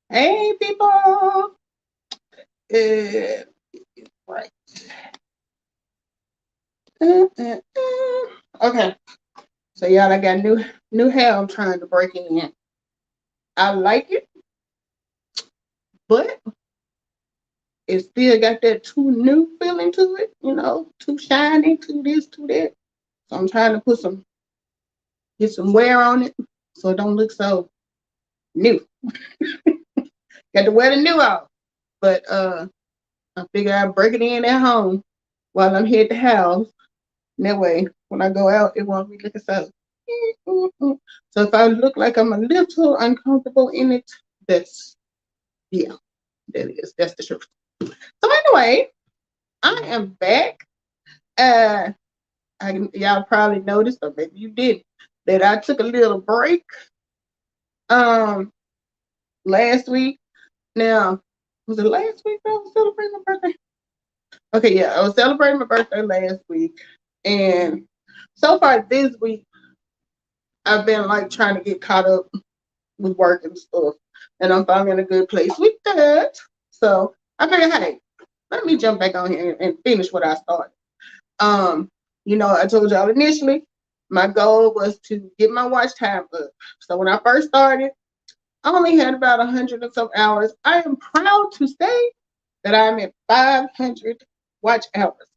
Hey, people. Right. Okay. So y'all, I got new hair. I'm trying to break in. I like it, but it still got that too new feeling to it. Too shiny, too this, too that. So I'm trying to get some wear on it, so it don't look so new. Got to wear the new off, but I figure I'll break it in at home while I'm here at the house. And that way, when I go out, it won't be looking so. So if I look like I'm a little uncomfortable in it, that's yeah, that's the truth. So anyway, I am back. Uh, y'all probably noticed, or maybe you did, that I took a little break um last week. Now, was it last week that I was celebrating my birthday? Okay, yeah, I was celebrating my birthday last week, and so far this week I've been like trying to get caught up with work and stuff, and I'm finally in a good place with that. So I figured, hey, let me jump back on here and finish what I started. Um, I told y'all initially my goal was to get my watch time up. So when I first started, I only had about 100 or some hours. I am proud to say that I'm at 500 watch hours.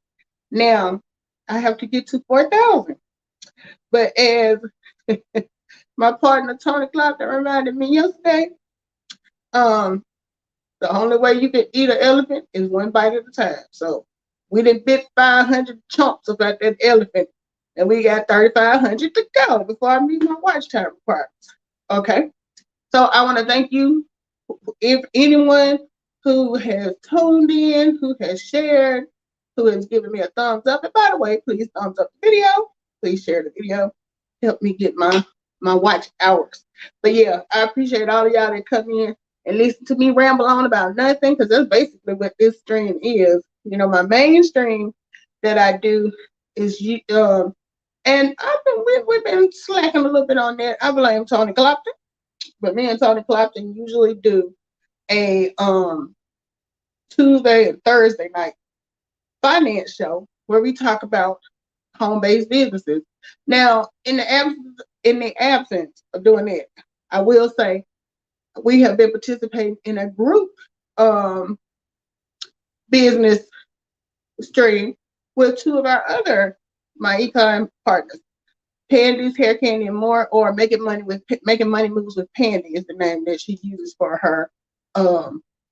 Now I have to get to 4,000. But as my partner Tony Clark reminded me yesterday, um, the only way you can eat an elephant is one bite at a time. So we done bit 500 chunks about that elephant, and we got 3,500 to go before I meet my watch time requirements. Okay. So I want to thank you, if anyone who has tuned in, who has shared, who has given me a thumbs up. And by the way, please thumbs up the video. Please share the video. Help me get my watch hours. But yeah, I appreciate all of y'all that come in and listen to me ramble on about nothing, because that's basically what this stream is. My main stream that I do is and we've been slacking a little bit on that. I blame Tony Clopton, but me and Tony Clopton usually do a Tuesday and Thursday night finance show where we talk about home-based businesses. Now, in the absence of doing that, I will say we have been participating in a group um, business stream with two of our other my econ partners. Pandy's Hair Candy and More, or Making Money Moves with Pandy is the name that she uses for her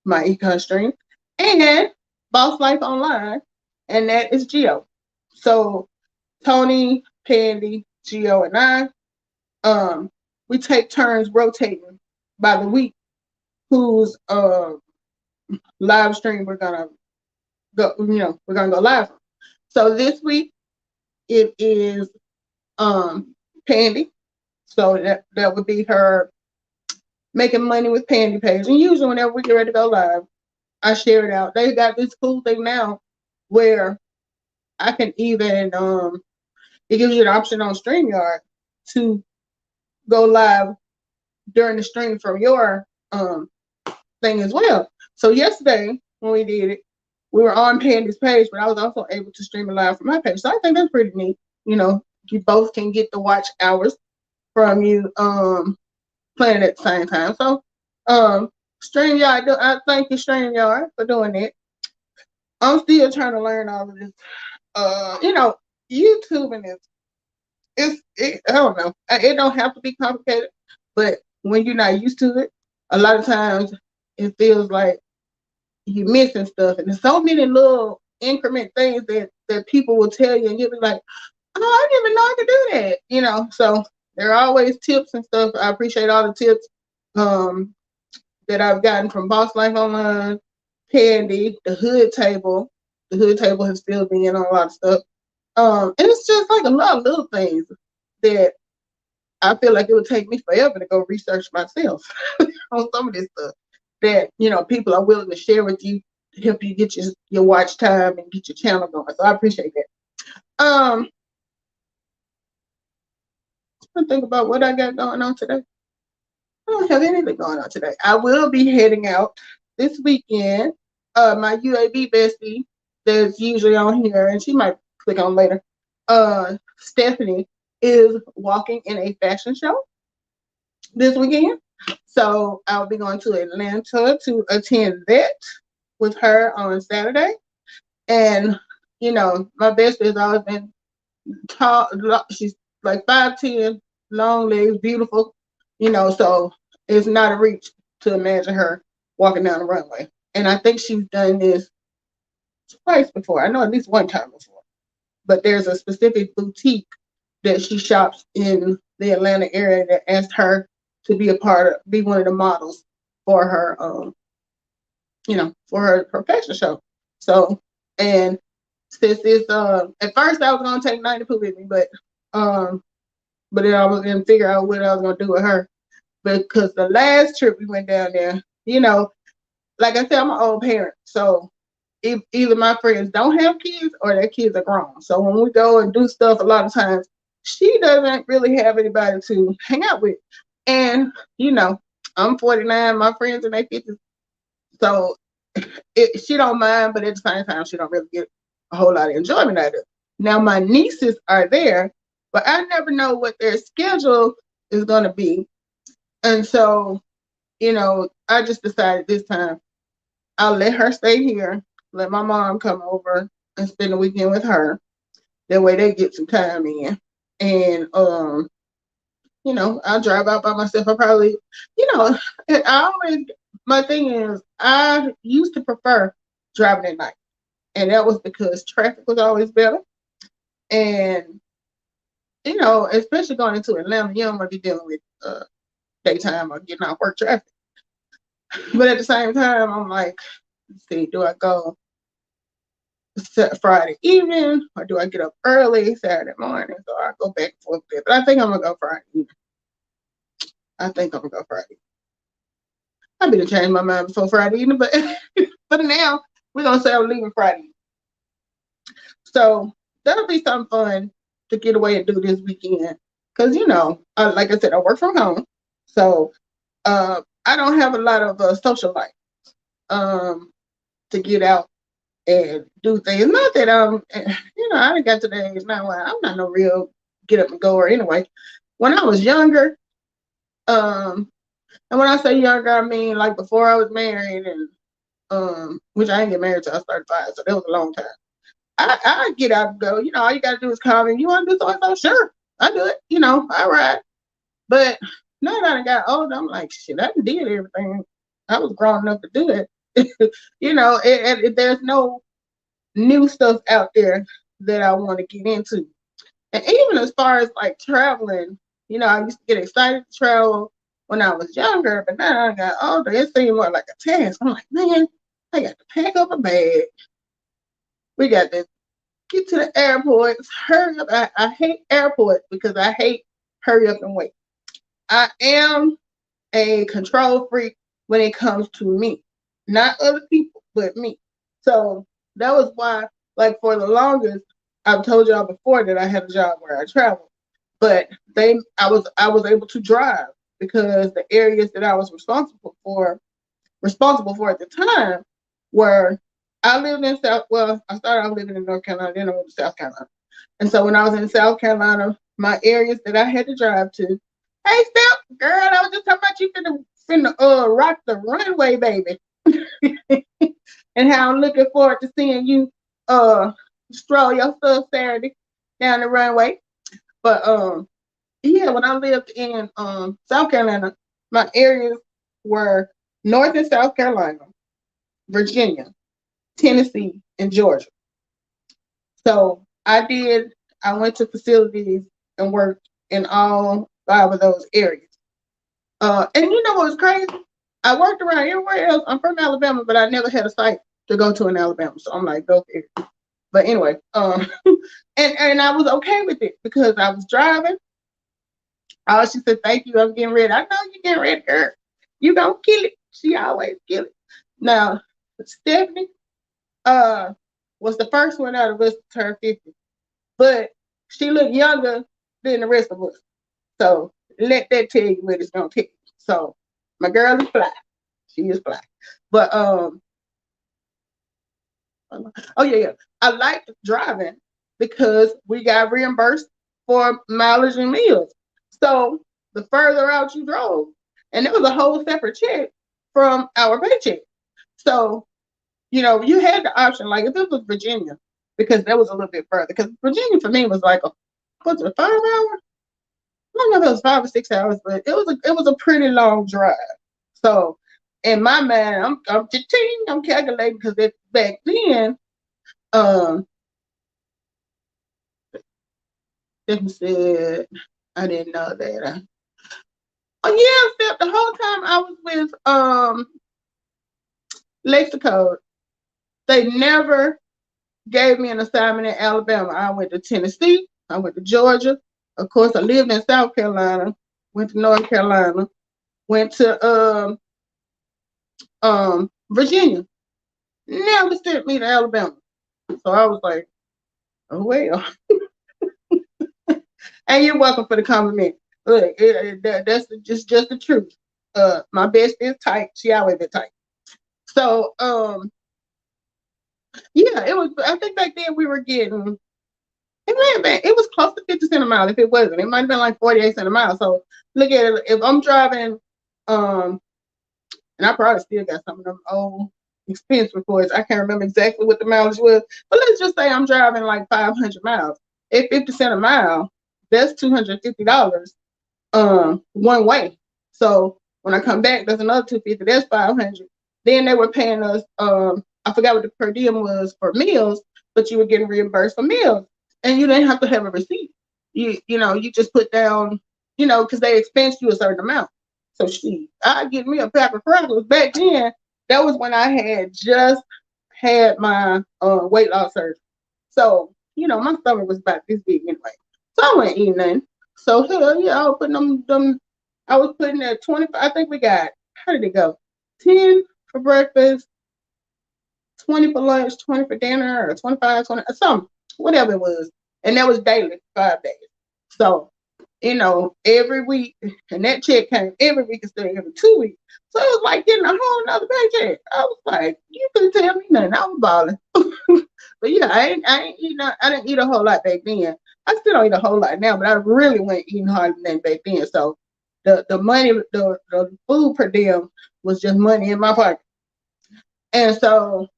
my econ stream, and Boss Life Online, and that is Geo. So Tony, Pandy, Geo, and I we take turns rotating by the week whose live stream we're gonna go live. So this week it is Pandy. So that would be her Making Money with Pandy page. And usually whenever we get ready to go live, I share it out. They got this cool thing now where I can even it gives you an option on StreamYard to go live during the stream from your thing as well. So yesterday when we did it, we were on Pandy's page, but I was also able to stream it live from my page. So I think that's pretty neat. You both can get the watch hours from you playing at the same time. So StreamYard, I thank you StreamYard for doing that. I'm still trying to learn all of this. YouTubing I don't know. It don't have to be complicated, but when you're not used to it, a lot of times it feels like you're missing stuff. And there's so many little increment things that people will tell you, and you'll be like, oh, I didn't even know I could do that. So there are always tips and stuff. I appreciate all the tips that I've gotten from Boss Life Online, Candy, the Hood Table. The Hood Table has filled me in on a lot of stuff. And it's just like a lot of little things that I feel like it would take me forever to go research myself on some of this stuff that, people are willing to share with you to help you get your watch time and get your channel going. So I appreciate that. I think about what I got going on today. I don't have anything going on today. I will be heading out this weekend. My UAB bestie that's usually on here, and she might click on later. Stephanie is walking in a fashion show this weekend. So I'll be going to Atlanta to attend that with her on Saturday. And, my bestie has always been tall. She's like 5'10", long legs, beautiful, so it's not a reach to imagine her walking down the runway. And I think she's done this twice before. I know at least one time before. But there's a specific boutique that she shops in the Atlanta area that asked her to be one of the models for her for her fashion show. So, and since it's at first I was gonna take 92 with me, but then I was gonna figure out what I was gonna do with her. Because the last trip we went down there, like I said, I'm an old parent. So if either my friends don't have kids or their kids are grown. So when we go and do stuff, a lot of times she doesn't really have anybody to hang out with. And, I'm 49, my friends in their 50s. So she don't mind, but at the same time, she don't really get a whole lot of enjoyment out of it. Now, my nieces are there, but I never know what their schedule is going to be. And so, I just decided this time I'll let her stay here, let my mom come over and spend the weekend with her. That way they get some time in. And, I'll drive out by myself. I probably, my thing is, I used to prefer driving at night. And that was because traffic was always better. And, especially going into Atlanta, you don't want to be dealing with daytime or getting off work traffic. But at the same time, I'm like, let's see, do I go Friday evening or do I get up early Saturday morning? So I go back and forth there. But I think I'm going to go Friday evening. I've been to change my mind before Friday evening, but but now we're going to say I'm leaving Friday. So that'll be something fun to get away and do this weekend. Because, like I said, I work from home. So I don't have a lot of social life to get out and do things. Not that I done got to the age now where I'm not no real get up and goer anyway. When I was younger, and when I say younger, I mean like before I was married and which I didn't get married till I was 35, so that was a long time. I get out and go, all you gotta do is call me. You wanna do so and so? Sure, I do it, I ride. But now that I got older, I'm like, shit, I done did everything. I was grown enough to do it. There's no new stuff out there that I want to get into. And even as far as like traveling, I used to get excited to travel when I was younger, but now I got older, it seemed more like a task. I'm like, man, I got to pack up a bag. We got to get to the airport. Hurry up. I hate airports because I hate hurry up and wait. I am a control freak when it comes to me, not other people, but me. So that was why, like for the longest, I've told y'all before that I had a job where I traveled, but I was able to drive because the areas that I was responsible for at the time were I lived in I started out living in North Carolina, then I moved to South Carolina. And so when I was in South Carolina, my areas that I had to drive to, hey Steph, girl, I was just talking about you finna rock the runway, baby. And how I'm looking forward to seeing you stroll your stuff Saturday down the runway. But yeah, when I lived in South Carolina, my areas were North and South Carolina, Virginia, Tennessee, and Georgia. So I went to facilities and worked in all 5 of those areas. And you know what was crazy? I worked around everywhere else. I'm from Alabama, but I never had a site to go to in Alabama. So I'm like, go there. But anyway, and I was okay with it because I was driving. She said, thank you, I'm getting ready. I know you're getting ready, girl. You gonna kill it. She always kill it. Now, Stephanie was the first one out of us to turn 50. But she looked younger than the rest of us. So let that tell you what it's gonna take. So My girl is fly. She is fly. But oh yeah. I liked driving because we got reimbursed for mileage and meals. So the further out you drove, and it was a whole separate check from our paycheck. So, you had the option, like if it was Virginia, because that was a little bit further. Because Virginia for me was like what's it, 5 hours? I don't know if it was 5 or 6 hours, but it was a pretty long drive. So in my mind, I'm calculating because back then, um, them said I didn't know that. Oh yeah, except the whole time I was with Lexico, they never gave me an assignment in Alabama. I went to Tennessee, I went to Georgia. Of course, I lived in South Carolina, went to North Carolina, went to Virginia. Never sent me to Alabama. So I was like, oh well. And you're welcome for the compliment. Look, that's just the truth. My best is tight. She always been tight. So yeah, it was. I think back then we were getting. It may have been. It was close to 50 cents a mile. If it wasn't, it might have been like 48 cents a mile. So look at it. If I'm driving, um, and I probably still got some of them old expense reports. I can't remember exactly what the mileage was, but let's just say I'm driving like 500 miles. At 50 cents a mile, that's $250 one way. So when I come back, there's another 250. That's 500. Then they were paying us. I forgot what the per diem was for meals, but you were getting reimbursed for meals, and you didn't have to have a receipt. You just put down, because they expense you a certain amount. So I get me a pack of crackers. Back then, that was when I had just had my weight loss surgery. So my stomach was about this big anyway. So I wasn't eating nothing. So hell yeah, I was putting them. I was putting that 25. I think we got, how did it go? 10 for breakfast, 20 for lunch, 20 for dinner, or 25, 20, something, whatever it was. And that was daily, 5 days. So, every week, and that check came every week instead of every 2 weeks. So it was like getting a whole nother paycheck. I was like, you couldn't tell me nothing. I was balling. But yeah, I didn't eat a whole lot back then. I still don't eat a whole lot now, but I really wasn't eating hardly nothing back then. So the money, the food per diem was just money in my pocket. And so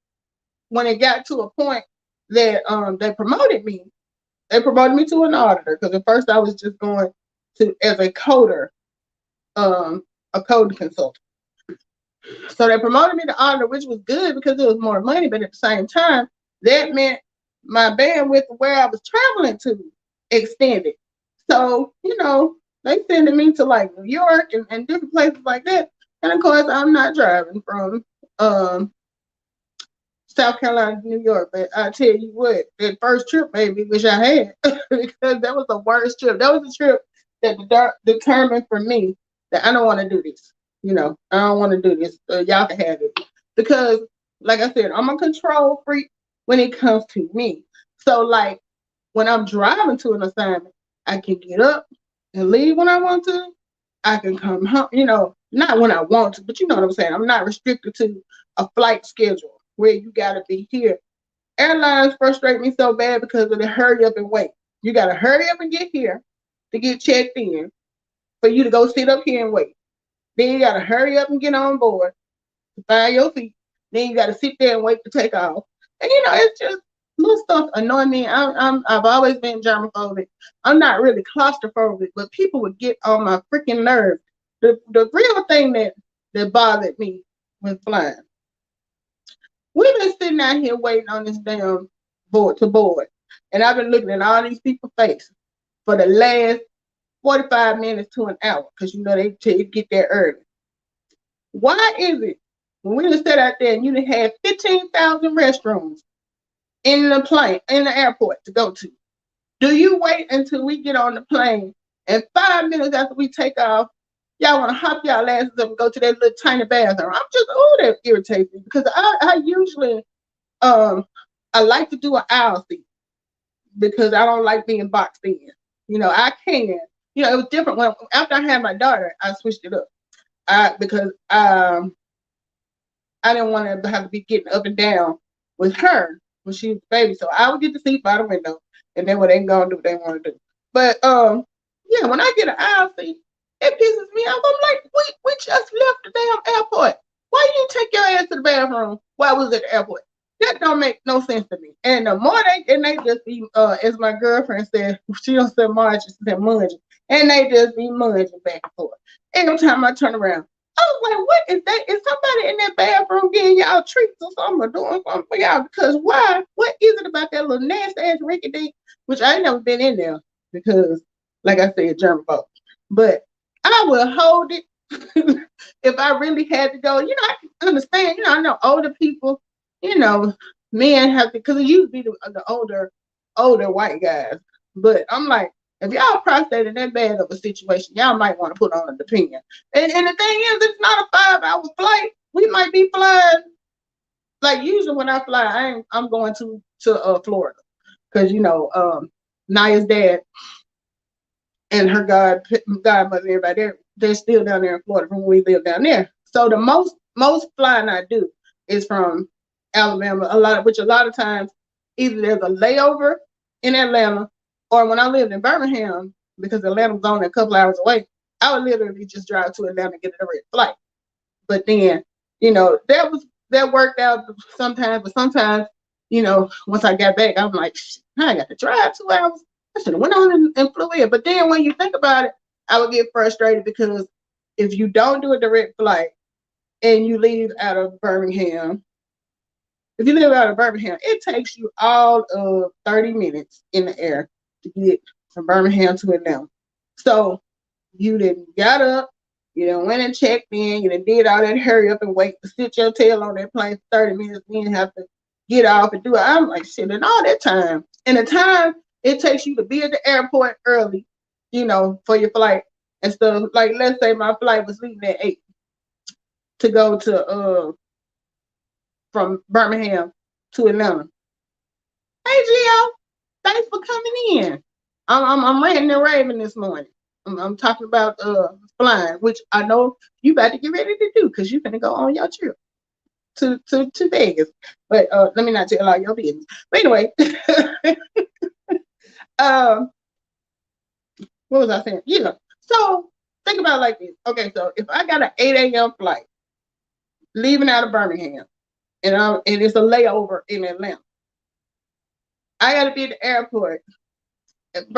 when it got to a point that they promoted me to an auditor, because at first I was just going to as a coder, a coding consultant. So they promoted me to auditor, which was good because it was more money, but at the same time, that meant my bandwidth of where I was traveling to extended. So, they sending me to like New York and different places like that. And of course, I'm not driving from South Carolina to New York. But I tell you what, that first trip made me wish I had because that was the worst trip. That was a trip that determined for me that I don't want to do this. I don't want to do this. Y'all can have it. Because, like I said, I'm a control freak when it comes to me. So, like, when I'm driving to an assignment, I can get up and leave when I want to. I can come home, not when I want to, but you know what I'm saying. I'm not restricted to a flight schedule where you got to be here. Airlines frustrate me so bad because of the hurry up and wait. You got to hurry up and get here to get checked in for you to go sit up here and wait. Then you got to hurry up and get on board to find your seat. Then you got to sit there and wait to take off. And it's just little stuff annoy me. I've always been germophobic. I'm not really claustrophobic, but people would get on my freaking nerves. The real thing that bothered me with flying. We've been sitting out here waiting on this damn board to board. And I've been looking at all these people's faces for the last 45 minutes to an hour, because they tell you to get there early. Why is it when we just sat out there and you had 15,000 restrooms in the airport to go to, do you wait until we get on the plane and 5 minutes after we take off, y'all want to hop y'all asses up and go to that little tiny bathroom? That irritates me because I usually I like to do an aisle seat because I don't like being boxed in. I can. It was different when after I had my daughter, I switched it up. Because I didn't want to have to be getting up and down with her when she was a baby. So I would get to sleep by the window, and then when they can go and do what they want to do. But yeah, when I get an aisle seat, it pisses me off. I'm like, we just left the damn airport. Why you didn't take your ass to the bathroom while I was at the airport? That don't make no sense to me. And the more they just be as my girlfriend said, she don't say Marge, she said Mudge. And they just be mudging back and forth. Every time I turn around, I was like, what is that? Is somebody in that bathroom getting y'all treats or something or doing something for y'all? Because why? What is it about that little nasty ass Ricky Dink? Which I ain't never been in there because, like I said, germ boat. But I will hold it if I really had to go. You know, I can understand. You know, I know older people. You know, men have to because it used to be the older white guys. But I'm like, if y'all prostate in that bad of a situation, y'all might want to put on a depend. And the thing is, it's not a 5 hour flight. We might be flying. Like usually when I fly, I'm going to Florida because you know Naya's dad and her godmother, everybody there, they're still down there in Florida from when we live down there. So the most flying I do is from Alabama. A lot of times either there's a layover in Atlanta or when I lived in Birmingham because Atlanta was only a couple hours away. I would literally just drive to Atlanta and get a direct flight. But then, you know, that worked out sometimes, but sometimes, you know, once I got back, I'm like, I got to drive 2 hours. I should have went on and flew in. But then when you think about it, I would get frustrated because if you don't do a direct flight and you leave out of Birmingham, if you live out of Birmingham, it takes you all of 30 minutes in the air to get from Birmingham to Atlanta. So you didn't got up, you done went and checked in, you done did all that hurry up and wait to sit your tail on that plane for 30 minutes, then have to get off and do it. I'm like, shit, and all that time. And the time it takes you to be at the airport early, you know, for your flight and stuff. Like, let's say my flight was leaving at 8 to go to from Birmingham to Atlanta. Hey, Gio, thanks for coming in. I'm ranting and raving this morning. I'm talking about flying, which I know you about to get ready to do because you're gonna go on your trip to Vegas. But let me not tell all your business. But anyway, um, what was I saying? Yeah. So think about it like this. Okay, so if I got an 8 a.m. flight leaving out of Birmingham and it's a layover in Atlanta, I got to be at the airport at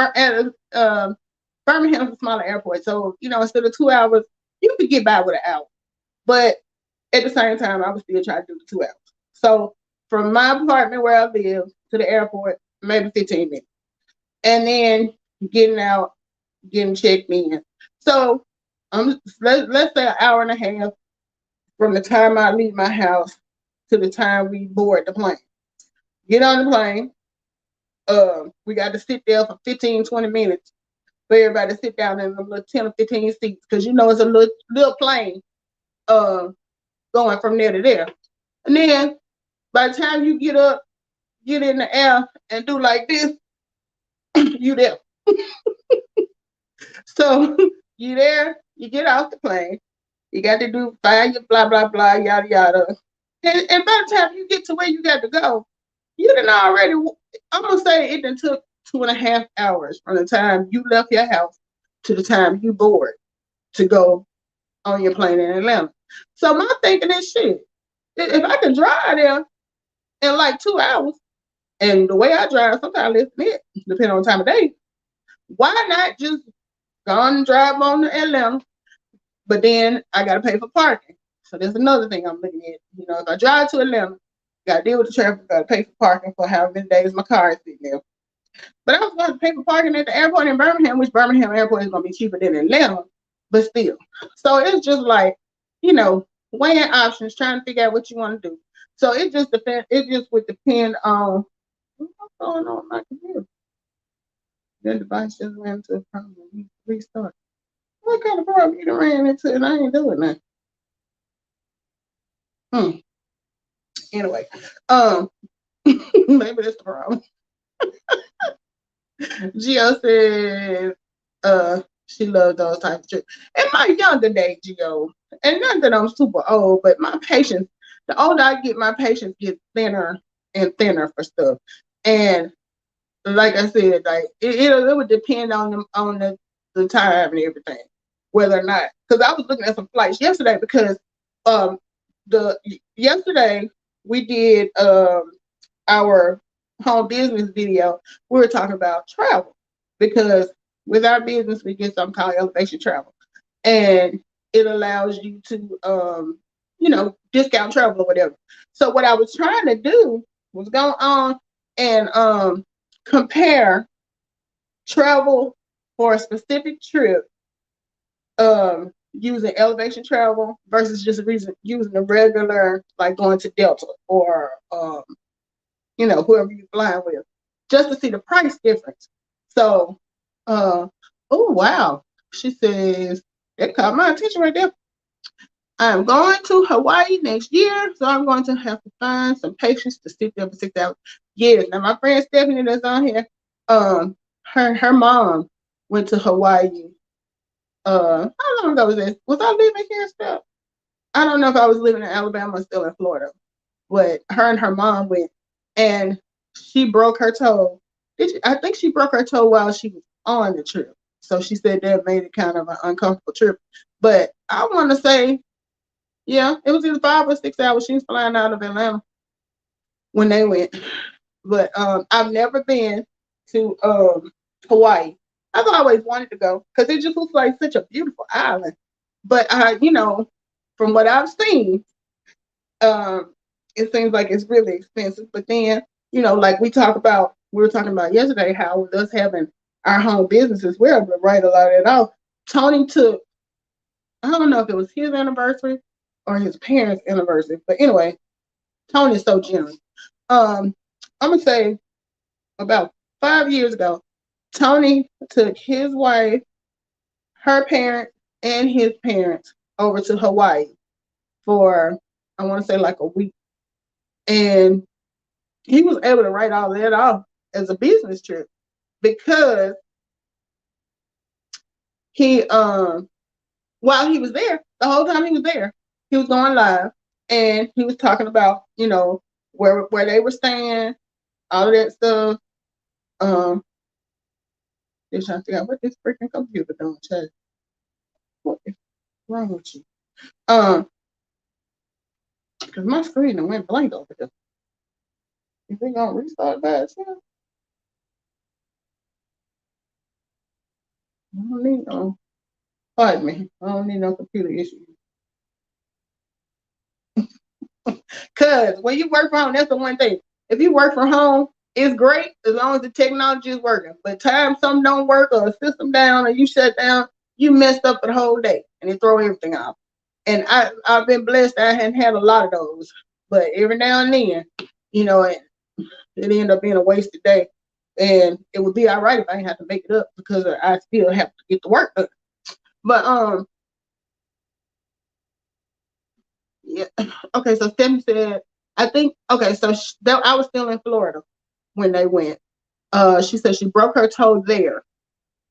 Birmingham's a smaller airport, so you know instead of 2 hours, you could get by with an hour. But at the same time, I would still try to do the 2 hours. So from my apartment where I live to the airport, maybe 15 minutes, and then getting out, getting checked in. So let's say an hour and a half from the time I leave my house to the time we board the plane. Get on the plane. We got to sit there for 15, 20 minutes for everybody to sit down in the little 10 or 15 seats because you know it's a little plane uh, going from there to there. And then by the time you get up, get in the air and do like this, you there. So you there, you get off the plane, you got to do find your blah blah blah yada yada. And by the time you get to where you got to go, you done already I'm gonna say it done took 2.5 hours from the time you left your house to the time you board to go on your plane in Atlanta. So my thinking is shit. If I can drive there in like 2 hours, and the way I drive, sometimes less than it, depending on the time of day, why not just go and drive on to Atlanta? But then I gotta pay for parking. So there's another thing I'm looking at. You know, if I drive to Atlanta, gotta deal with the traffic, gotta pay for parking for however many days my car is sitting there. But I was going to pay for parking at the airport in Birmingham, which Birmingham airport is going to be cheaper than Atlanta, but still. So it's just like, you know, weighing options, trying to figure out what you want to do. So it just depends. It just would depend on what's going on with my computer. Your device just ran into a problem. You restart. What kind of problem you done ran into and I ain't doing that? Hmm. Anyway, um, maybe that's the problem. Gio said, She loved those type of trips. In my younger days, Gio, and not that I'm super old, but my patience, the older I get, my patience gets thinner and thinner for stuff. And like I said, like it would depend on the time and everything, whether or not. Because I was looking at some flights yesterday because um the yesterday we did our home business video. We were talking about travel because with our business we get something called elevation travel, and it allows you to discount travel or whatever. So what I was trying to do was go on and compare travel for a specific trip using elevation travel versus just using the regular, like going to Delta or whoever you're flying with, just to see the price difference. So oh wow, she says that caught my attention right there. I'm going to Hawaii next year, so I'm going to have to find some patience to sit there for 6 hours. Yes, now my friend Stephanie that's on here, her mom went to Hawaii. How long ago was this? Was I living here still? I don't know if I was living in Alabama or still in Florida, but her and her mom went, and she broke her toe. I think she broke her toe while she was on the trip. So she said that made it kind of an uncomfortable trip. But I want to say, yeah, it was either 5 or 6 hours. She was flying out of Atlanta when they went. But I've never been to Hawaii. I've always wanted to go because it just looks like such a beautiful island. But from what I've seen, it seems like it's really expensive. But then, like we were talking about yesterday, how with us having our home businesses, we're able to write a lot of it off. Tony took, I don't know if it was his anniversary or his parents' anniversary, but anyway, Tony is so generous. I'm gonna say about 5 years ago, Tony took his wife, her parents, and his parents over to Hawaii for, I want to say, like a week. And he was able to write all that off as a business trip because he while he was there, the whole time he was there, he was going live and he was talking about, where they were staying, all of that stuff. Just trying to figure out what this freaking computer doing, Chad. What is wrong with you? Because my screen done went blank over here. You think I'm gonna restart by itself? I don't need no. Pardon me. I don't need no computer issues. Cause when you work from home, that's the one thing. If you work from home, it's great as long as the technology is working. But time something don't work or a system down or you shut down, you messed up for the whole day and it throw everything off. And I've been blessed. I hadn't had a lot of those, but every now and then, it ended up being a wasted day. And it would be all right if I didn't have to make it up because I still have to get the work done. But yeah. Okay, so Stephanie said, I think, okay, so I was still in Florida when they went. She said she broke her toe there,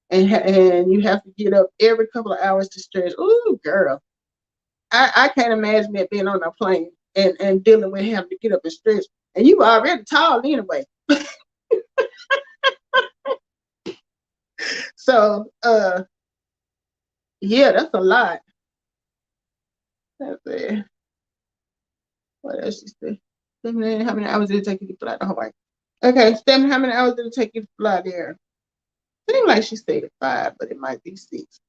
and you have to get up every couple of hours to stretch. Ooh, girl, I can't imagine it being on a plane and dealing with having to get up and stretch. And you were already tall anyway. So, yeah, that's a lot. That's it. What else she said? How many hours did it take you to fly to Hawaii? Okay, Stephanie, how many hours did it take you to fly there? Seems like she said 5, but it might be 6.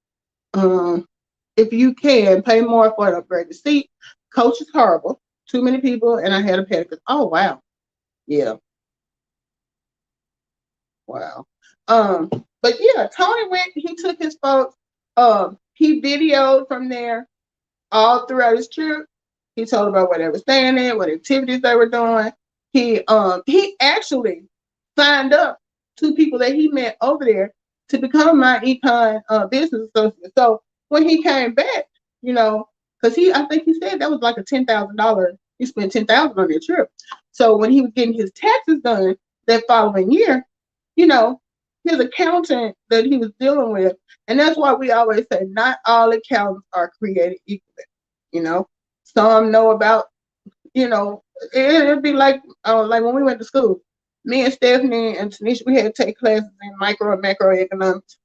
If you can, pay more for an upgraded seat. Coach is horrible. Too many people, and I had a panic. Oh wow, yeah, wow. But yeah, Tony went. He took his folks. He videoed from there all throughout his trip. He told about where they were staying at, what activities they were doing. He actually signed up 2 people that he met over there to become my econ business associate. So when he came back, because I think he said that was like a $10,000. He spent $10,000 on their trip. So when he was getting his taxes done that following year, you know, his accountant that he was dealing with, and that's why we always say not all accountants are created equally. You know, some know about, it'd be like when we went to school. Me and Stephanie and Tanisha, we had to take classes in micro and macroeconomics.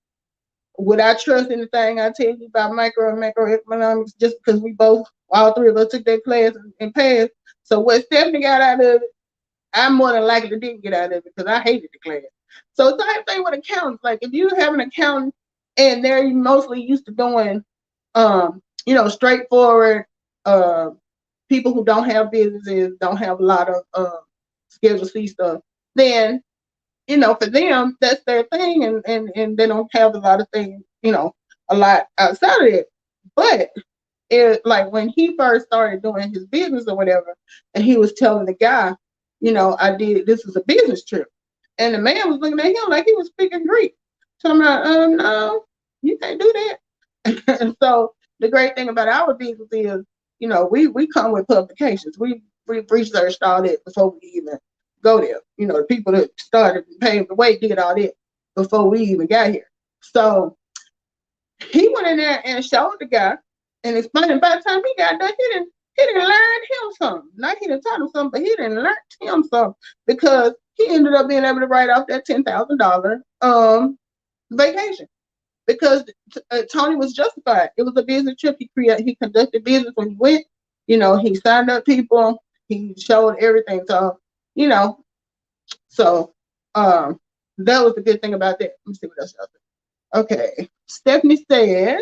Would I trust anything I tell you about micro and macroeconomics just because we both, all three of us, took that class and passed? So what Stephanie got out of it, I more than likely didn't get out of it because I hated the class. So same thing with accountants. Like if you have an accountant and they're mostly used to doing, straightforward, uh, people who don't have businesses, don't have a lot of Schedule C stuff, then for them that's their thing, and they don't have a lot of things, a lot outside of it. But like when he first started doing his business or whatever, and he was telling the guy, I did this was a business trip, and the man was looking at him like he was speaking Greek. So I'm like, no, you can't do that. And so the great thing about our business is, we come with publications. We researched all that before we even go there. The people that started and paved the way did all that before we even got here. So he went in there and showed the guy and explained. And by the time he got done, he didn't learn him something. Not he didn't taught him something, but he didn't learn him something because he ended up being able to write off that $10,000 vacation because Tony was justified. It was a business trip. He conducted business when he went. He signed up people. He showed everything. So so that was the good thing about that. Let me see what else y'all think. Okay, Stephanie said,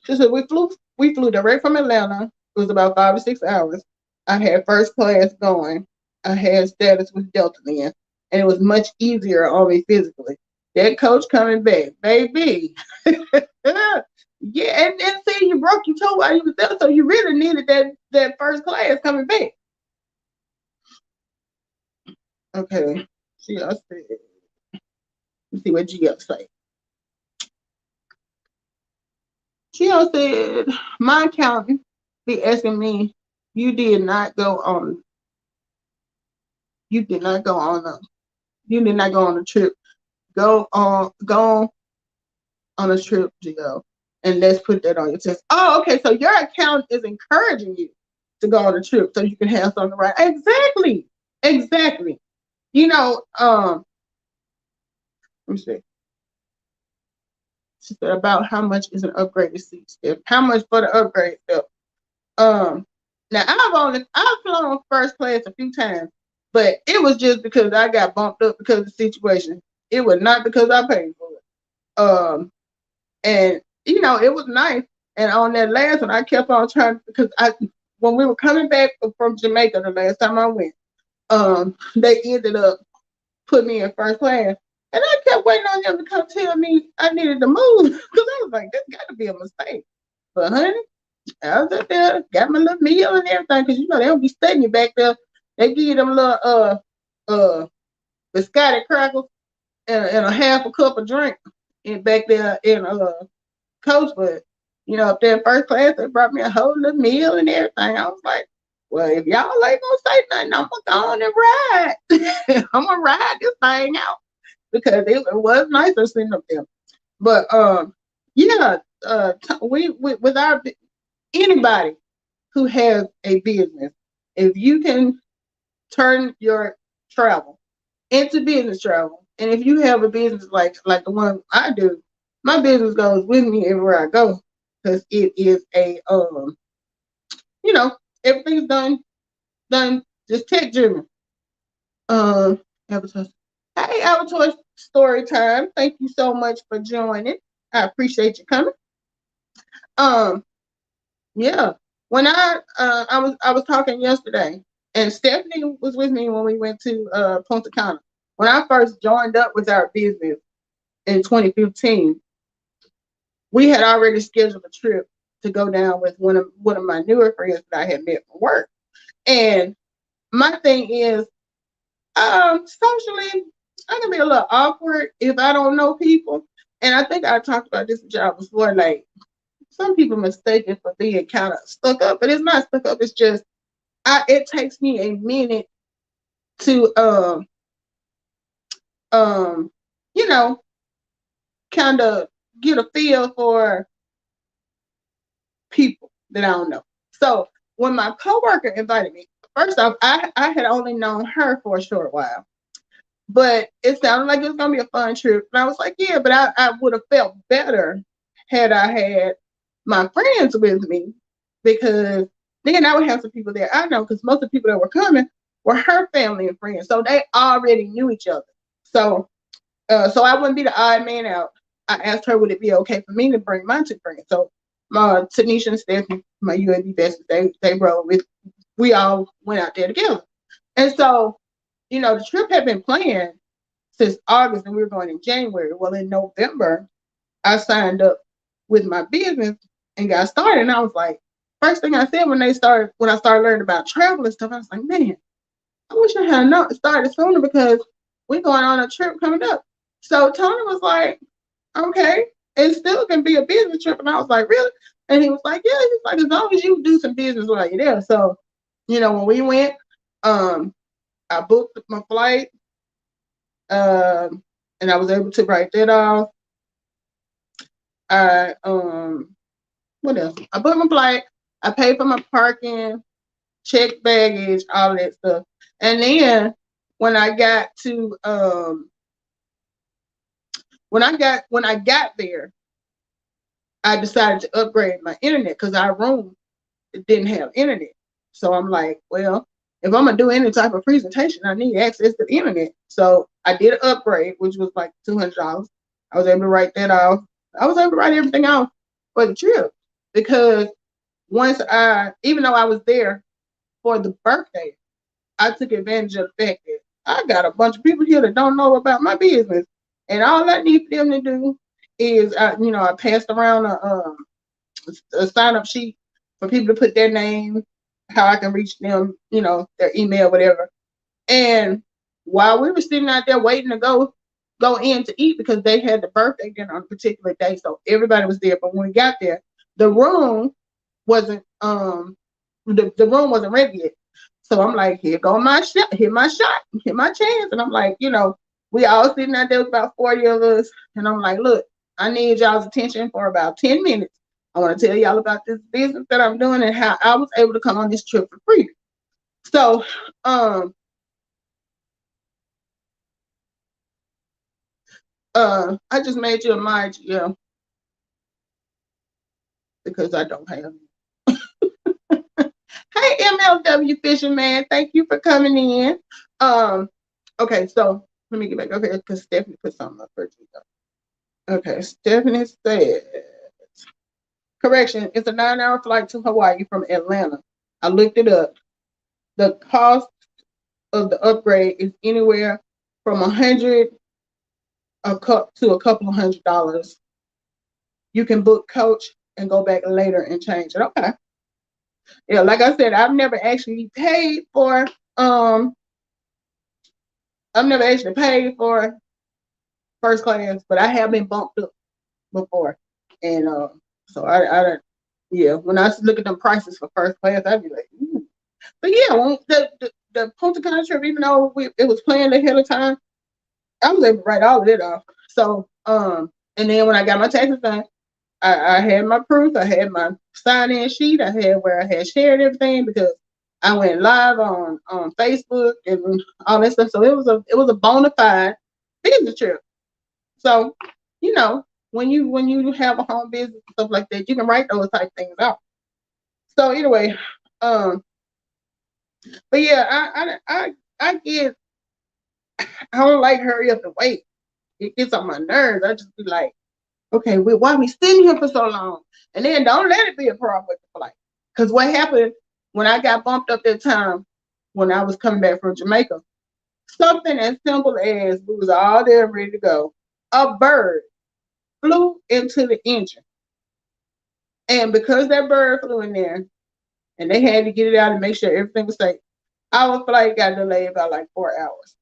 she said we flew direct from Atlanta. It was about 5 to 6 hours. I had first class going. I had status with Delta then, and it was much easier on me physically. That coach coming back, baby. Yeah, and see, you broke your toe while you was there, so you really needed that first class coming back. Okay, she said, let's see what Gio say. Gio said, my accountant be asking me, you did not go on, you did not go on a, you did not go on a trip. Go on a trip, Gio, and let's put that on your test. Oh, okay, so your account is encouraging you to go on a trip so you can have something to write. Exactly. Let me see. She said about how much is an upgraded seat step. How much for the upgrade step? Now I've flown first class a few times, but it was just because I got bumped up because of the situation. It was not because I paid for it. And it was nice. And on that last one, I kept on trying because when we were coming back from Jamaica the last time I went, they ended up putting me in first class. And I kept waiting on them to come tell me I needed to move because I was like, this got to be a mistake. But honey, I was up there, got my little meal and everything because they don't be studying you back there. They give you them little biscotti crackers and a half a cup of drink in back there in coach. But up there in first class, they brought me a whole little meal and everything. I was like, well, if y'all ain't gonna say nothing, I'm gonna go on and ride. I'm gonna ride this thing out because it was nicer sitting up there. But yeah, we with our anybody who has a business, if you can turn your travel into business travel, and if you have a business like the one I do, my business goes with me everywhere I go because it is a everything's done just tech driven. Avatar. Hey, Avatar story time. Thank you so much for joining. I appreciate you coming. Yeah. When I was talking yesterday, and Stephanie was with me when we went to Punta Cana. When I first joined up with our business in 2015, we had already scheduled a trip to go down with one of my newer friends that I had met from work. And my thing is, socially, I can be a little awkward if I don't know people. And I think I talked about this with y'all before. Like some people mistake it for being kind of stuck up, but it's not stuck up. It's just it takes me a minute to um, you know, kind of get a feel for people that I don't know. So when my coworker invited me, first off, I had only known her for a short while, but it sounded like it was gonna be a fun trip. And I was like, yeah, but I would have felt better had I had my friends with me, because then I would have some people there I know, because most of the people that were coming were her family and friends. So they already knew each other. So so I wouldn't be the odd man out. I asked her, would it be okay for me to bring my two friends? So my Tanisha and Stephanie, my UAB besties, they rolled with. We all went out there together, and so the trip had been planned since August, and we were going in January. Well, in November, I signed up with my business and got started. And I was like, first thing I said when I started learning about travel and stuff, I was like, man, I wish I had not started sooner, because we're going on a trip coming up. So Tony was like, okay, it still can be a business trip. And I was like, really? And he was like, yeah. He's like, as long as you do some business while you're there. So, when we went, I booked my flight, and I was able to write that off. I what else? I booked my flight. I paid for my parking, checked baggage, all that stuff. And then when I got to when I got there, I decided to upgrade my internet, because our room didn't have internet. So I'm like, well, if I'm gonna do any type of presentation, I need access to the internet. So I did an upgrade, which was like $200. I was able to write that off. I was able to write everything off for the trip, because even though I was there for the birthday, I took advantage of the fact that I got a bunch of people here that don't know about my business, and all I need for them to do is, I passed around a sign up sheet for people to put their name, how I can reach them, their email, whatever. And while we were sitting out there waiting to go in to eat, because they had the birthday dinner on a particular day, so everybody was there. But when we got there, the room wasn't the room wasn't ready yet. So I'm like, here go my shot, here my chance. And I'm like, we all sitting out there with about 40 of us. And I'm like, look, I need y'all's attention for about 10 minutes. I want to tell y'all about this business that I'm doing and how I was able to come on this trip for free. So I just made you a mind, because I don't have. Hey, MLW Fishing Man, thank you for coming in. Okay, so let me get back up here, because Stephanie put something up for you. Okay, Stephanie said, correction, it's a 9-hour flight to Hawaii from Atlanta. I looked it up. The cost of the upgrade is anywhere from $100 to a couple of $100. You can book coach and go back later and change it. Okay. Yeah, like I said, um I've never actually paid for first class, but I have been bumped up before. And so yeah, when I look at them prices for first class, I'd be like, ooh. But yeah, when the Punta Cana trip, even though it was planned ahead of time, I was able to write all of it off. So and then when I got my taxes done, I had my proof, I had my sign-in sheet, I had where I had shared everything, because I went live on Facebook and all that stuff. So it was a bona fide business trip. So, when you have a home business and stuff like that, you can write those type things out. So anyway, um, but yeah, I get I don't like hurry up and wait. It gets on my nerves. I just be like, okay, why we sitting here for so long? And then don't let it be a problem with the flight. Because what happened when I got bumped up that time when I was coming back from Jamaica, something as simple as we was all there ready to go. A bird flew into the engine. And because that bird flew in there and they had to get it out and make sure everything was safe, our flight got delayed by like 4 hours.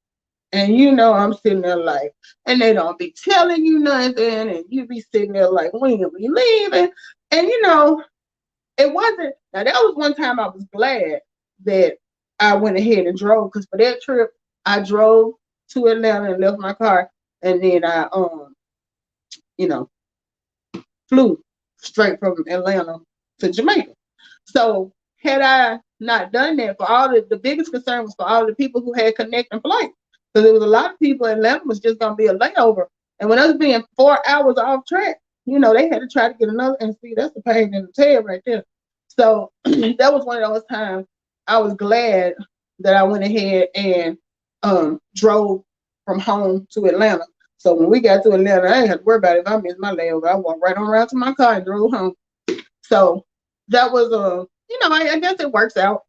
And I'm sitting there like, and they don't be telling you nothing, and you be sitting there like, when are we leaving? And it wasn't. Now that was one time I was glad that I went ahead and drove, because for that trip I drove to Atlanta and left my car, and then I you know, flew straight from Atlanta to Jamaica. So had I not done that, for all the biggest concern was for all the people who had connecting flights. Because there was a lot of people in Atlanta was just gonna be a layover. And with us being 4 hours off track, they had to try to get another, and see, that's the pain in the tail right there. So that was one of those times I was glad that I went ahead and drove from home to Atlanta. So when we got to Atlanta, I ain't had to worry about it. If I missed my layover, I walked right on around to my car and drove home. So that was I guess it works out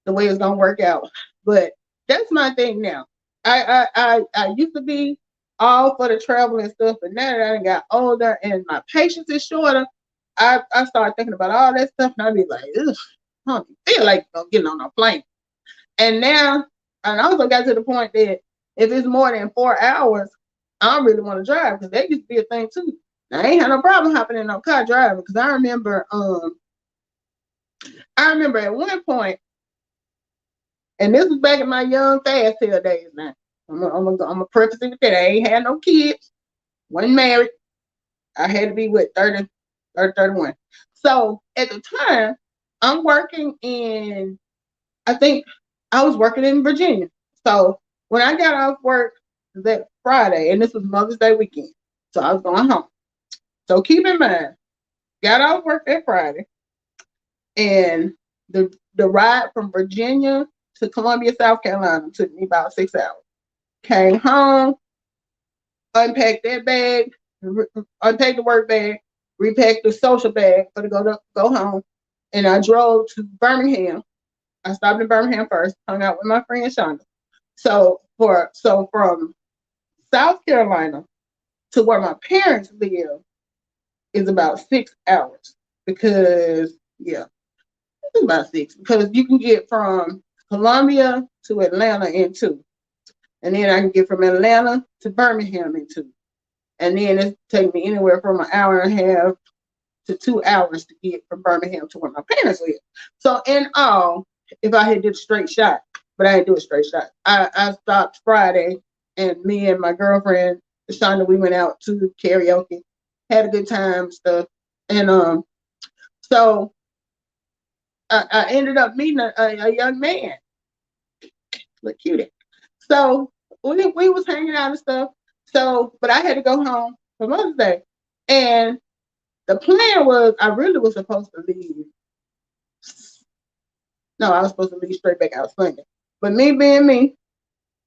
the way it's gonna work out. But that's my thing now. I used to be all for the travel and stuff, but now that I got older and my patience is shorter, I started thinking about all that stuff, and I'd be like, ugh, I don't feel like getting on a plane. And now, and I also got to the point that if it's more than 4 hours, I don't really want to drive, because that used to be a thing too. Now, I ain't had no problem hopping in no car driving, because I remember at one point, and this was back in my young fast tail days. Now, I'm gonna preface it with that. I ain't had no kids, wasn't married. I had to be with 30, 31. So at the time, I'm working in, I think I was working in Virginia. So when I got off work that Friday, and this was Mother's Day weekend, so I was going home. So keep in mind, got off work that Friday, and the ride from Virginia to Columbia, South Carolina took me about 6 hours. Came home, unpacked that bag, unpacked the work bag, repacked the social bag for to go home, and I drove to Birmingham. I stopped in Birmingham first, hung out with my friend Shonda. So from South Carolina to where my parents live is about 6 hours, because it's about 6, because you can get from Columbia to Atlanta in 2, and then I can get from Atlanta to Birmingham in 2, and then it take me anywhere from an hour and a half to 2 hours to get from Birmingham to where my parents live. So in all, if I had did a straight shot, but I didn't do a straight shot. I stopped Friday, and me and my girlfriend Shonda, we went out to karaoke, had a good time, stuff, and so I ended up meeting a young man, look cute. So we was hanging out and stuff. So, but I had to go home for Mother's Day, and the plan was I really was supposed to leave. No, I was supposed to leave straight back out Sunday. But me being me,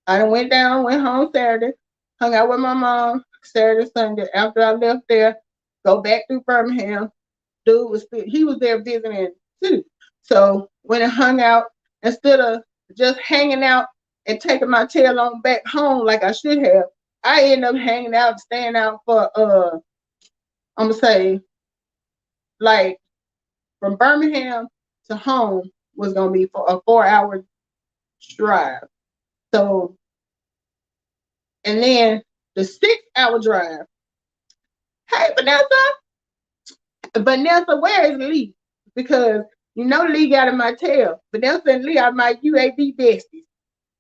I went home Saturday, hung out with my mom Saturday, Sunday. After I left there, go back through Birmingham. He was there visiting too. So when I hung out, instead of just hanging out and taking my tail on back home like I should have, I ended up hanging out and staying out for I'm gonna say, like, from Birmingham to home was gonna be for a 4 hour drive. So, and then the 6 hour drive. Hey, Vanessa, where is Lee? Because Lee got in my tail. Vanessa and Lee are my UAB besties,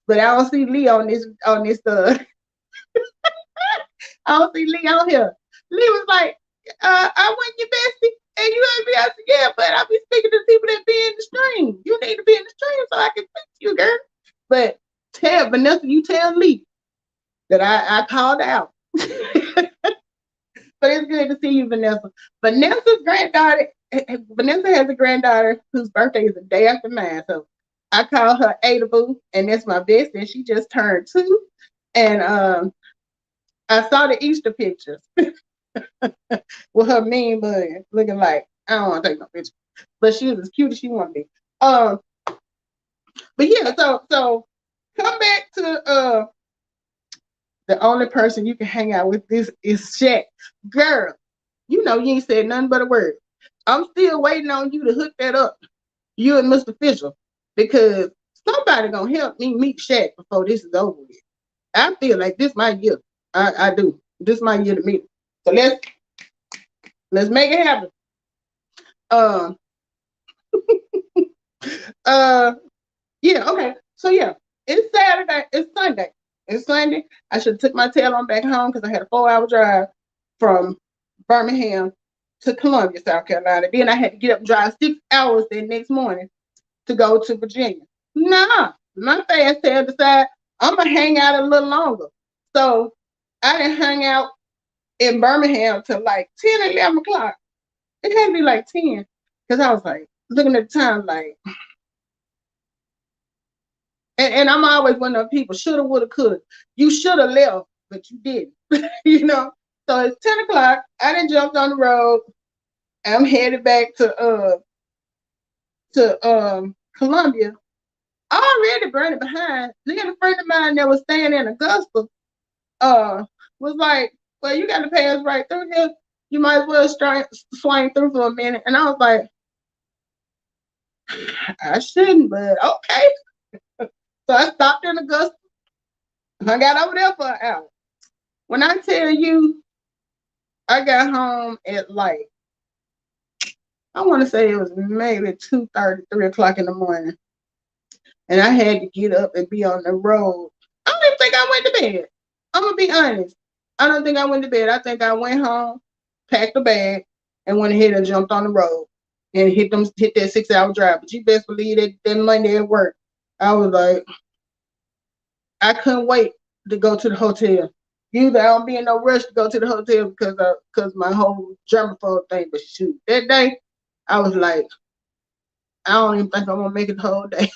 but I don't see Lee on this. I don't see Lee on here. Lee was like, I want your bestie, and you ain't be. I said, yeah, but I be speaking to people that be in the stream. You need to be in the stream so I can speak to you, girl. But tell Vanessa, you tell Lee that I called out. But it's good to see you, Vanessa. Vanessa's granddaughter, Vanessa has a granddaughter whose birthday is the day after mine. So I call her Ada Boo, and that's my best, and she just turned 2. And I saw the Easter pictures with her mean bug looking like, I don't want to take no picture. But she was as cute as she wanted to be. But yeah, so come back to the only person you can hang out with this is Shaq. Girl, you ain't said nothing but a word. I'm still waiting on you to hook that up, you and Mr. Fisher, because somebody gonna help me meet Shaq before this is over with. I feel like this my year. I do. This my year to meet him. So let's make it happen. Yeah, okay. So yeah, it's Saturday, it's Sunday, It's Sunday. I should have took my tail on back home because I had a 4-hour drive from Birmingham to Columbia, South Carolina. Then I had to get up and drive 6 hours the next morning to go to Virginia. Nah, my fast tail decided I'm gonna hang out a little longer. So I didn't hang out in Birmingham till like 10, 11 o'clock. It had to be like 10. Because I was like, looking at the time, like, and I'm always one of those people, shoulda, woulda, coulda. You shoulda left, but you didn't. you know? So it's 10 o'clock. I done jumped on the road. I'm headed back to Columbia. Already burning behind. Then a friend of mine that was staying in Augusta was like, well, you got to pass right through here. You might as well swing through for a minute. And I was like, I shouldn't, but okay. So I stopped in Augusta. I got over there for an hour. When I tell you, I got home at like, I want to say it was maybe 2:30, 3 o'clock in the morning. And I had to get up and be on the road. I don't even think I went to bed. I'm going to be honest. I don't think I went to bed. I think I went home, packed a bag, and went ahead and jumped on the road and hit that 6-hour drive. But you best believe that Monday at work, I was like, I couldn't wait to go to the hotel. Usually I don't be in no rush to go to the hotel because my whole germaphobe thing. But shoot, that day, I was like, I don't even think I'm going to make it the whole day.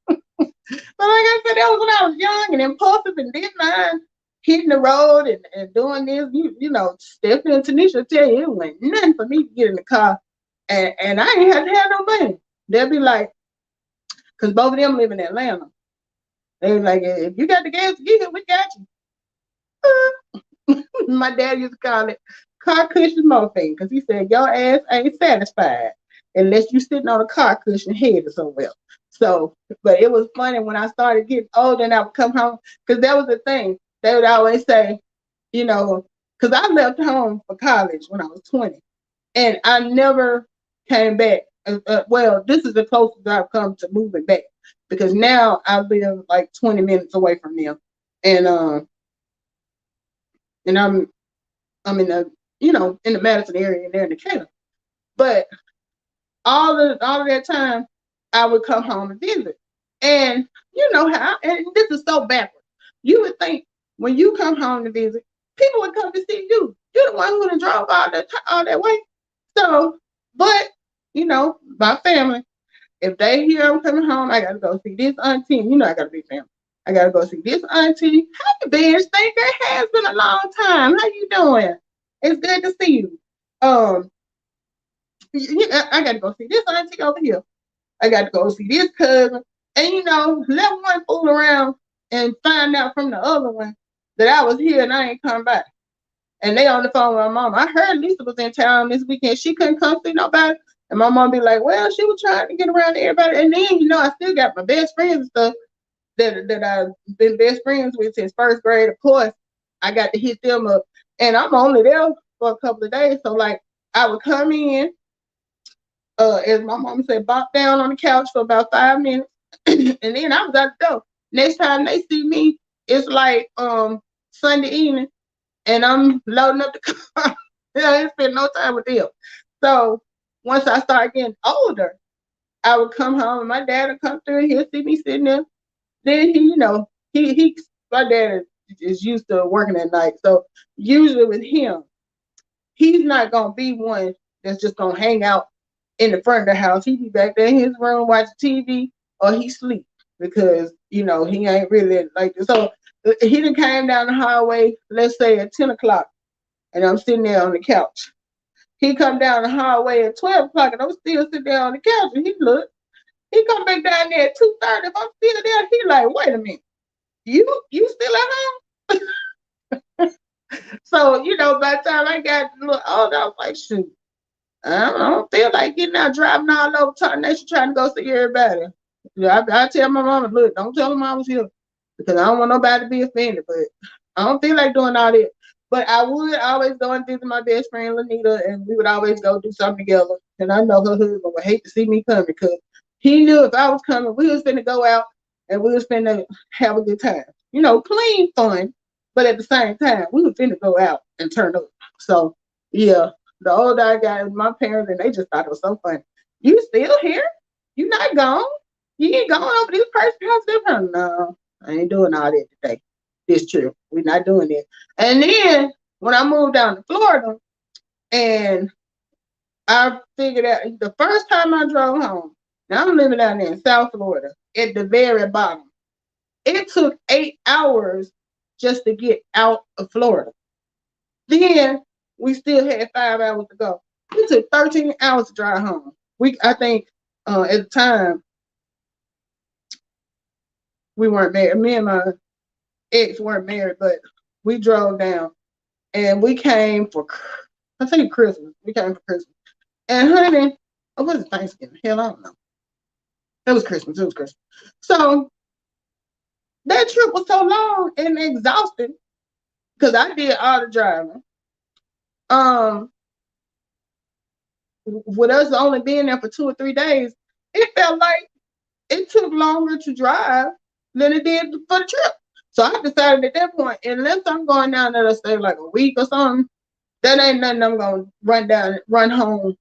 But like I said, that was when I was young and impulsive and didn't mind hitting the road and doing this. You know, Stephanie and Tanisha tell you it wasn't nothing for me to get in the car. And I ain't had to have no money. They'll be like, because both of them live in Atlanta. They were like, if you got the gas to get here, we got you. My dad used to call it car cushion morphine because he said, your ass ain't satisfied unless you sitting on a car cushion headed somewhere. So, but it was funny when I started getting older and I would come home because that was the thing. They would always say, you know, because I left home for college when I was 20 and I never came back. Well, this is the closest I've come to moving back because now I live like 20 minutes away from them. And I'm in the, you know, in the Madison area and they're in Decatur. But all of that time I would come home and visit. And you know how, and this is so backwards. You would think when you come home to visit, people would come to see you. You're the one who would drove all that way. So, but you know, my family, if they hear I'm coming home, I gotta go see this auntie. You know I gotta be family. I gotta go see this auntie. How you been? Stink, it has been a long time. How you doing? It's good to see you. I gotta go see this auntie over here. I got to go see this cousin. And, you know, let one fool around and find out from the other one that I was here and I ain't come back. And they on the phone with my mom. I heard Lisa was in town this weekend. She couldn't come see nobody. And my mom be like, well, she was trying to get around to everybody. And then, you know, I still got my best friends and stuff that I've been best friends with since first grade. Of course, I got to hit them up. And I'm only there for a couple of days. So, like, I would come in, as my mom said, bop down on the couch for about 5 minutes, and then I was out the door. Next time they see me, it's like Sunday evening, and I'm loading up the car. I ain't spend no time with them. So once I started getting older, I would come home, and my dad would come through, and he'll see me sitting there. Then he, you know, my dad is used to working at night, so usually with him, he's not gonna be one that's just gonna hang out in the front of the house. He be back there in his room watching TV or he sleep because, you know, he ain't really like this. So he done came down the highway, let's say at 10 o'clock, and I'm sitting there on the couch. He come down the highway at 12 o'clock and I'm still sitting there on the couch and he come back down there at 2:30. If I'm still there, he like, wait a minute, you still at home? So, you know, by the time I got a little older, I was like, shoot, I don't feel like getting out driving all over Top Nation trying to go see everybody. I tell my mama, look, don't tell them I was here because I don't want nobody to be offended. But I don't feel like doing all that. But I would always go and visit my best friend Lanita, and we would always go do something together. And I know her husband would hate to see me coming because he knew if I was coming, we was finna go out and we was finna have a good time. clean fun, but at the same time, we were finna go out and turn up. So yeah, the older I got, my parents and they just thought it was so funny. You still here? You not gone? You ain't going over this person's house? Different? No, I ain't doing all that today. This trip, we not doing it. And then when I moved down to Florida, and I figured out the first time I drove home. Now I'm living down there in South Florida, at the very bottom. It took 8 hours just to get out of Florida. Then we still had 5 hours to go. It took 13 hours to drive home. I think at the time we weren't married. Me and my ex weren't married, but we drove down and we came for, I think, Christmas. We came for Christmas. And honey, was it Thanksgiving? Hell, I don't know. It was Christmas. It was Christmas. So that trip was so long and exhausting because I did all the driving. With us only being there for 2 or 3 days, it felt like it took longer to drive than it did for the trip. So I decided at that point, unless I'm going down there to stay like a week or something, that ain't nothing I'm gonna run home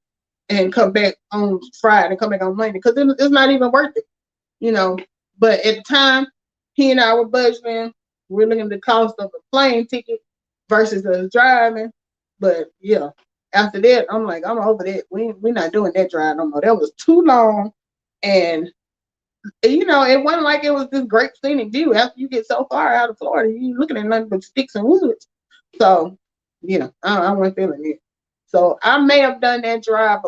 and come back on Friday, come back on Monday, because it's not even worth it. But at the time, he and I were budgeting. We're looking at the cost of a plane ticket versus us driving. But yeah, after that, I'm like, I'm over that. We're not doing that drive no more. That was too long. And it wasn't like it was this great scenic view. After you get so far out of Florida, you're looking at nothing but sticks and woods. So, I wasn't feeling it. So I may have done that drive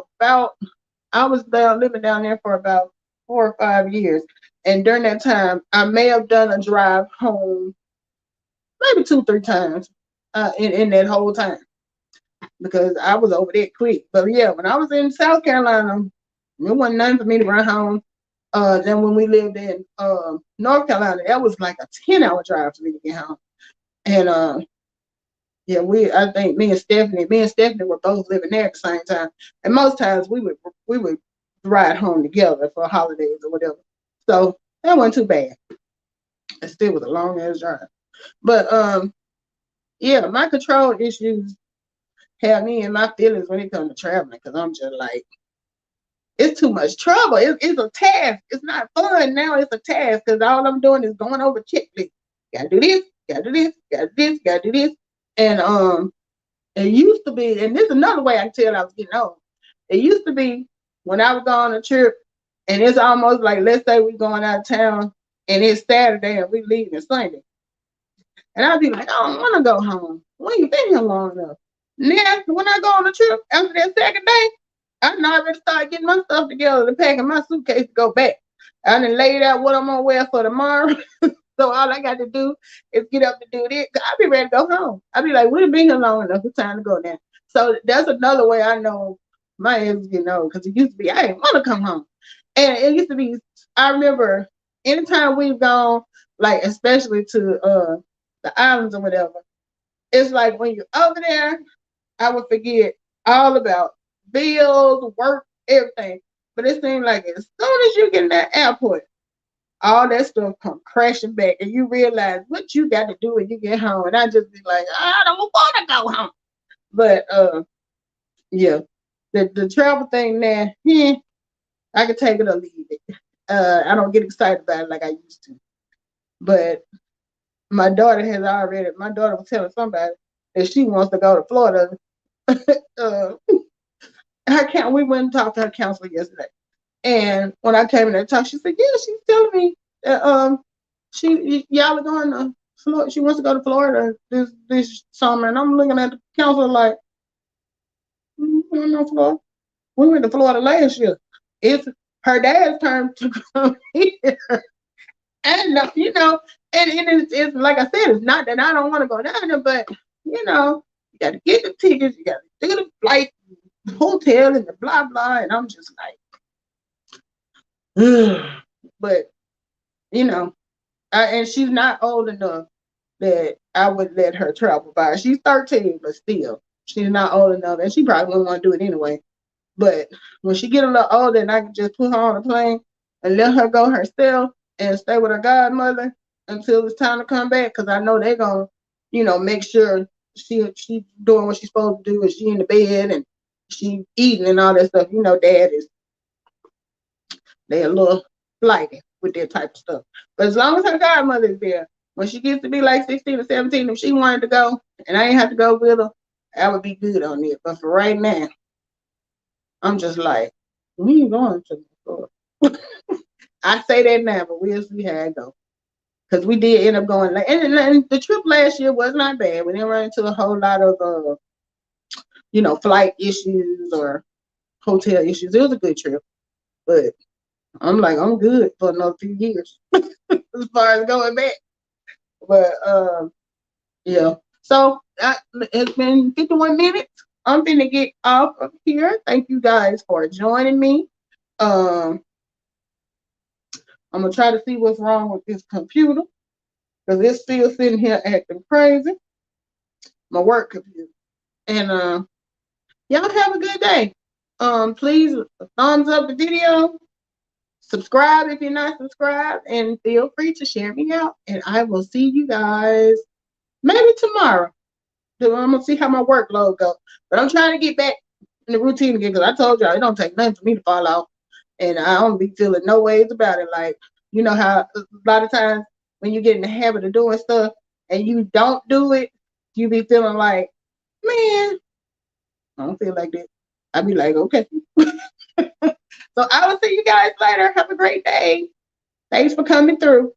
I was living down there for about 4 or 5 years. And during that time, I may have done a drive home maybe 2, 3 times in that whole time because I was over there quick. But yeah, when I was in South Carolina, it wasn't nothing for me to run home. Then when we lived in North Carolina, that was like a 10-hour drive for me to get home. And yeah, I think me and Stephanie were both living there at the same time. And most times we would ride home together for holidays or whatever. So that wasn't too bad. It still was a long ass drive. But yeah, my control issues have me in my feelings when it comes to traveling because I'm just like, it's too much trouble. It's a task. It's not fun now. It's a task because all I'm doing is going over checklist. Gotta do this, gotta do this, gotta do this, gotta do this. And it used to be, and this is another way I can tell I was getting old. It used to be when I would go on a trip and it's almost like, let's say we're going out of town and it's Saturday and we leaving Sunday. And I'd be like, I don't want to go home. We ain't been here long enough. Now, when I go on a trip after that second day, I already started getting my stuff together and packing my suitcase to go back. I done laid out what I'm going to wear for tomorrow. So all I got to do is get up and do this. I'll be ready to go home. I'll be like, we've been here long enough. It's time to go now. So that's another way I know my ass is getting old because it used to be, I didn't want to come home. And it used to be, I remember anytime we've gone, like especially to the islands or whatever, it's like when you're over there, I would forget all about bills, work, everything. But it seemed like as soon as you get in that airport, all that stuff come crashing back and you realize what you got to do when you get home. And I just be like, I don't want to go home. But yeah, the travel thing now, I can take it or leave it. I don't get excited about it like I used to. But my daughter was telling somebody that she wants to go to Florida. We went and talked to her counselor yesterday. And when I came in there to talk, she said, yeah, she's telling me that y'all are going to Florida. She wants to go to Florida this summer. And I'm looking at the counselor like, Florida. We went to Florida last year. It's her dad's turn to come here. And and it's like I said, it's not that I don't want to go down there, but you got to get the tickets, you got to do the flight, the hotel, and the blah blah. And I'm just like, but and she's not old enough that I would let her travel by. She's 13, but still, she's not old enough, and she probably wouldn't want to do it anyway. But when she get a little older, and I can just put her on a plane and let her go herself and stay with her godmother, until it's time to come back because I know they're gonna, make sure she doing what she's supposed to do and she in the bed and she eating and all that stuff. Dad is they a little flighty with that type of stuff. But as long as her godmother is there, when she gets to be like 16 or 17, if she wanted to go and I ain't have to go with her, I would be good on it. But for right now, I'm just like, we ain't going to the store. I say that now, but we'll see how it goes. Because we did end up going, and the trip last year was not bad. We didn't run into a whole lot of, flight issues or hotel issues. It was a good trip, but I'm like, I'm good for another few years as far as going back. But yeah. So it's been 51 minutes. I'm gonna get off of here. Thank you guys for joining me. Um, I'm gonna try to see what's wrong with this computer because it's still sitting here acting crazy. My work computer. And y'all have a good day. Please thumbs up the video, subscribe if you're not subscribed, and feel free to share me out. And I will see you guys maybe tomorrow. I'm gonna see how my workload goes. But I'm trying to get back in the routine again because I told y'all it don't take nothing for me to fall off. And I don't be feeling no ways about it. Like, you know how a lot of times when you get in the habit of doing stuff and you don't do it, you be feeling like, man, I don't feel like that. I be like, okay. So I will see you guys later. Have a great day. Thanks for coming through.